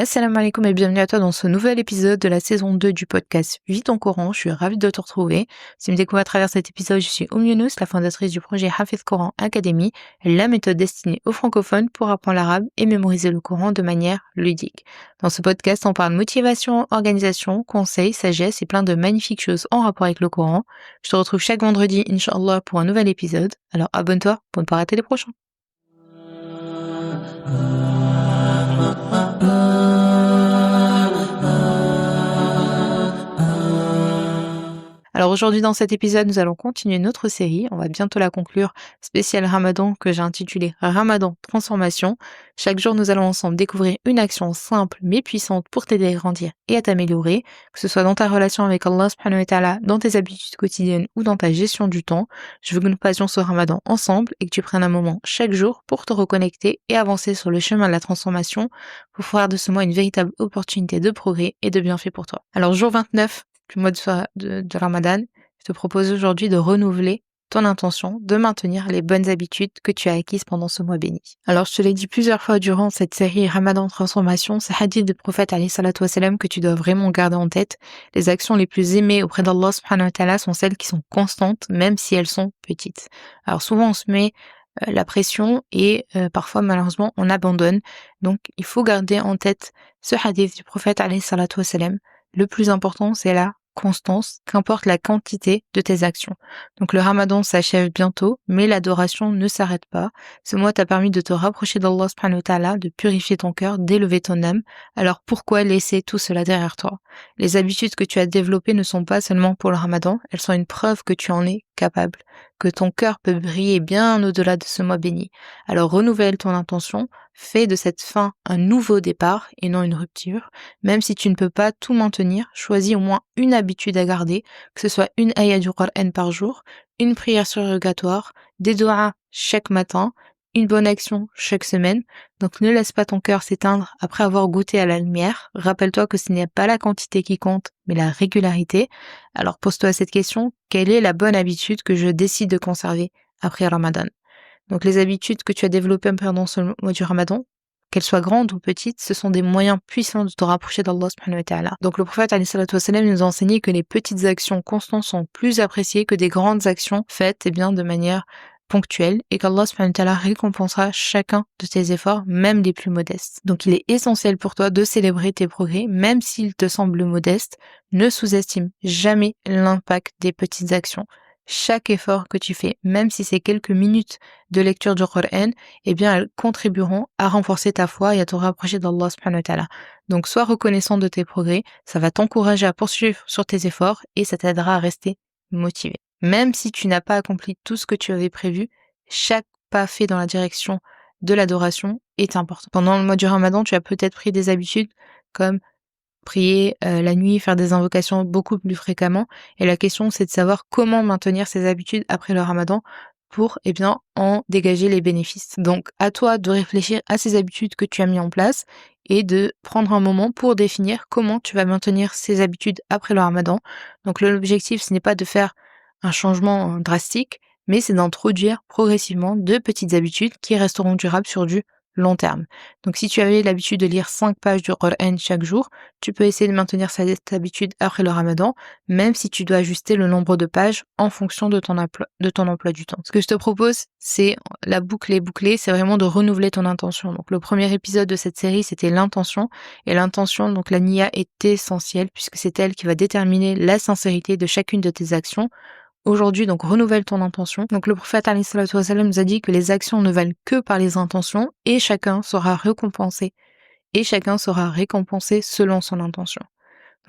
Assalamu alaikum et bienvenue à toi dans ce nouvel épisode de la saison 2 du podcast Vis ton Coran. Je suis ravie de te retrouver. Si tu me découvres à travers cet épisode, je suis Younous, la fondatrice du projet Hafiz Coran Academy, la méthode destinée aux francophones pour apprendre l'arabe et mémoriser le Coran de manière ludique. Dans ce podcast, on parle motivation, organisation, conseils, sagesse et plein de magnifiques choses en rapport avec le Coran. Je te retrouve chaque vendredi, Inch'Allah, pour un nouvel épisode. Alors abonne-toi pour ne pas rater les prochains. Alors aujourd'hui dans cet épisode, nous allons continuer notre série, on va bientôt la conclure, spéciale Ramadan que j'ai intitulée Ramadan Transformation. Chaque jour, nous allons ensemble découvrir une action simple mais puissante pour t'aider à grandir et à t'améliorer, que ce soit dans ta relation avec Allah subhanahu wa ta'ala, dans tes habitudes quotidiennes ou dans ta gestion du temps. Je veux que nous passions ce Ramadan ensemble et que tu prennes un moment chaque jour pour te reconnecter et avancer sur le chemin de la transformation pour faire de ce mois une véritable opportunité de progrès et de bienfait pour toi. Alors jour 29, du mois de Ramadan, je te propose aujourd'hui de renouveler ton intention de maintenir les bonnes habitudes que tu as acquises pendant ce mois béni. Alors, je te l'ai dit plusieurs fois durant cette série Ramadan Transformation, ce hadith du prophète alayhi salatu wassalam que tu dois vraiment garder en tête. Les actions les plus aimées auprès d'Allah subhanahu wa ta'ala sont celles qui sont constantes, même si elles sont petites. Alors, souvent, on se met la pression et parfois, malheureusement, on abandonne. Donc, il faut garder en tête ce hadith du prophète alayhi salatu wassalam. Le plus important, c'est la constance, qu'importe la quantité de tes actions. Donc le Ramadan s'achève bientôt, mais l'adoration ne s'arrête pas. Ce mois t'a permis de te rapprocher d'Allah subhanahu wa ta'ala, de purifier ton cœur, d'élever ton âme. Alors pourquoi laisser tout cela derrière toi? Les habitudes que tu as développées ne sont pas seulement pour le Ramadan, elles sont une preuve que tu en es capable, que ton cœur peut briller bien au-delà de ce mois béni. Alors renouvelle ton intention, fais de cette fin un nouveau départ et non une rupture. Même si tu ne peux pas tout maintenir, choisis au moins une habitude à garder, que ce soit une ayah du Coran par jour, une prière surrogatoire, des doigts chaque matin, une bonne action chaque semaine. Donc ne laisse pas ton cœur s'éteindre après avoir goûté à la lumière. Rappelle-toi que ce n'est pas la quantité qui compte, mais la régularité. Alors pose-toi cette question, quelle est la bonne habitude que je décide de conserver après Ramadan? Donc les habitudes que tu as développées pendant ce mois du Ramadan, qu'elles soient grandes ou petites, ce sont des moyens puissants de te rapprocher d'Allah subhanahu wa ta'ala. Donc le prophète alayhi salatu wassalam nous a enseigné que les petites actions constantes sont plus appréciées que des grandes actions faites de manière ponctuelle et qu'Allah subhanahu wa ta'ala récompensera chacun de tes efforts, même les plus modestes. Donc il est essentiel pour toi de célébrer tes progrès, même s'ils te semblent modestes. Ne sous-estime jamais l'impact des petites actions. Chaque effort que tu fais, même si c'est quelques minutes de lecture du Coran, eh bien, elles contribueront à renforcer ta foi et à te rapprocher d'Allah subhanahu wa ta'ala. Donc, sois reconnaissant de tes progrès, ça va t'encourager à poursuivre sur tes efforts et ça t'aidera à rester motivé. Même si tu n'as pas accompli tout ce que tu avais prévu, chaque pas fait dans la direction de l'adoration est important. Pendant le mois du Ramadan, tu as peut-être pris des habitudes comme prier la nuit, faire des invocations beaucoup plus fréquemment. Et la question, c'est de savoir comment maintenir ces habitudes après le Ramadan pour, en dégager les bénéfices. Donc, à toi de réfléchir à ces habitudes que tu as mis en place et de prendre un moment pour définir comment tu vas maintenir ces habitudes après le Ramadan. Donc, l'objectif, ce n'est pas de faire un changement drastique, mais c'est d'introduire progressivement de petites habitudes qui resteront durables sur du long terme. Donc si tu avais l'habitude de lire 5 pages du Coran chaque jour, tu peux essayer de maintenir cette habitude après le Ramadan, même si tu dois ajuster le nombre de pages en fonction de ton emploi du temps. Ce que je te propose, c'est la boucle est bouclée, c'est vraiment de renouveler ton intention. Donc le premier épisode de cette série, c'était l'intention, et l'intention, donc la niya, est essentielle puisque c'est elle qui va déterminer la sincérité de chacune de tes actions. Aujourd'hui, donc, renouvelle ton intention. Donc, le prophète alayhi salatu wassalam nous a dit que les actions ne valent que par les intentions et chacun sera récompensé. Et chacun sera récompensé selon son intention.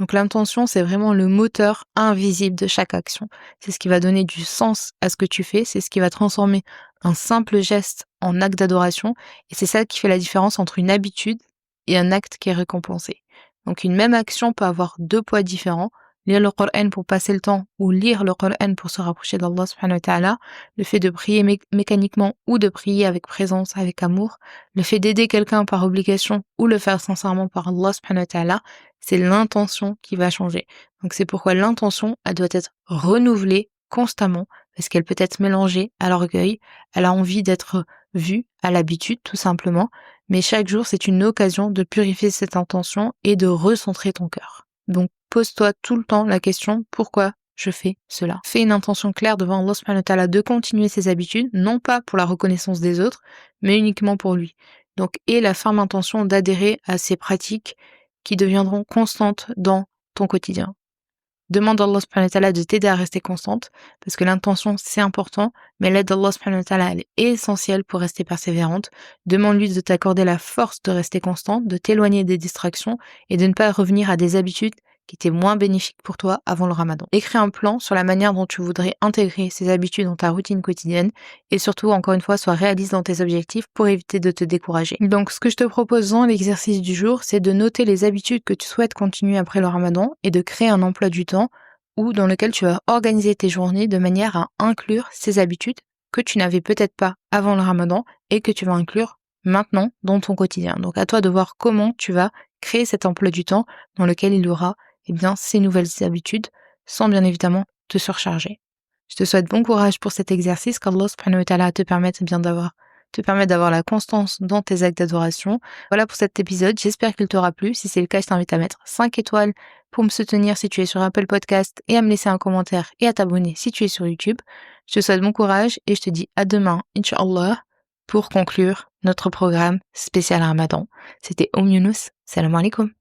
Donc, l'intention, c'est vraiment le moteur invisible de chaque action. C'est ce qui va donner du sens à ce que tu fais. C'est ce qui va transformer un simple geste en acte d'adoration. Et c'est ça qui fait la différence entre une habitude et un acte qui est récompensé. Donc, une même action peut avoir 2 poids différents. Lire le Coran pour passer le temps ou lire le Coran pour se rapprocher d'Allah subhanahu wa ta'ala, le fait de prier mécaniquement ou de prier avec présence, avec amour, le fait d'aider quelqu'un par obligation ou le faire sincèrement par Allah subhanahu wa ta'ala, c'est l'intention qui va changer. Donc c'est pourquoi l'intention, elle doit être renouvelée constamment parce qu'elle peut être mélangée à l'orgueil, à la envie d'être vu à l'habitude tout simplement, mais chaque jour c'est une occasion de purifier cette intention et de recentrer ton cœur. Donc pose-toi tout le temps la question pourquoi je fais cela. Fais une intention claire devant Allah subhanahu wa ta'ala de continuer ses habitudes, non pas pour la reconnaissance des autres, mais uniquement pour lui. Donc aie la ferme intention d'adhérer à ces pratiques qui deviendront constantes dans ton quotidien. Demande à Allah subhanahu wa ta'ala de t'aider à rester constante, parce que l'intention c'est important, mais l'aide d'Allah subhanahu wa ta'ala elle est essentielle pour rester persévérante. Demande-lui de t'accorder la force de rester constante, de t'éloigner des distractions et de ne pas revenir à des habitudes qui étaient moins bénéfiques pour toi avant le Ramadan. Écris un plan sur la manière dont tu voudrais intégrer ces habitudes dans ta routine quotidienne et surtout, encore une fois, sois réaliste dans tes objectifs pour éviter de te décourager. Donc, ce que je te propose dans l'exercice du jour, c'est de noter les habitudes que tu souhaites continuer après le Ramadan et de créer un emploi du temps dans lequel tu vas organiser tes journées de manière à inclure ces habitudes que tu n'avais peut-être pas avant le Ramadan et que tu vas inclure maintenant dans ton quotidien. Donc, à toi de voir comment tu vas créer cet emploi du temps dans lequel il y aura ces nouvelles habitudes sans bien évidemment te surcharger. Je te souhaite bon courage pour cet exercice, qu'Allah subhanahu wa ta'ala te permette d'avoir la constance dans tes actes d'adoration. Voilà pour cet épisode, j'espère qu'il t'aura plu. Si c'est le cas, je t'invite à mettre 5 étoiles pour me soutenir si tu es sur Apple Podcast et à me laisser un commentaire et à t'abonner si tu es sur YouTube. Je te souhaite bon courage et je te dis à demain, Inch'Allah, pour conclure notre programme spécial Ramadan. C'était Younous. Salam alaikum.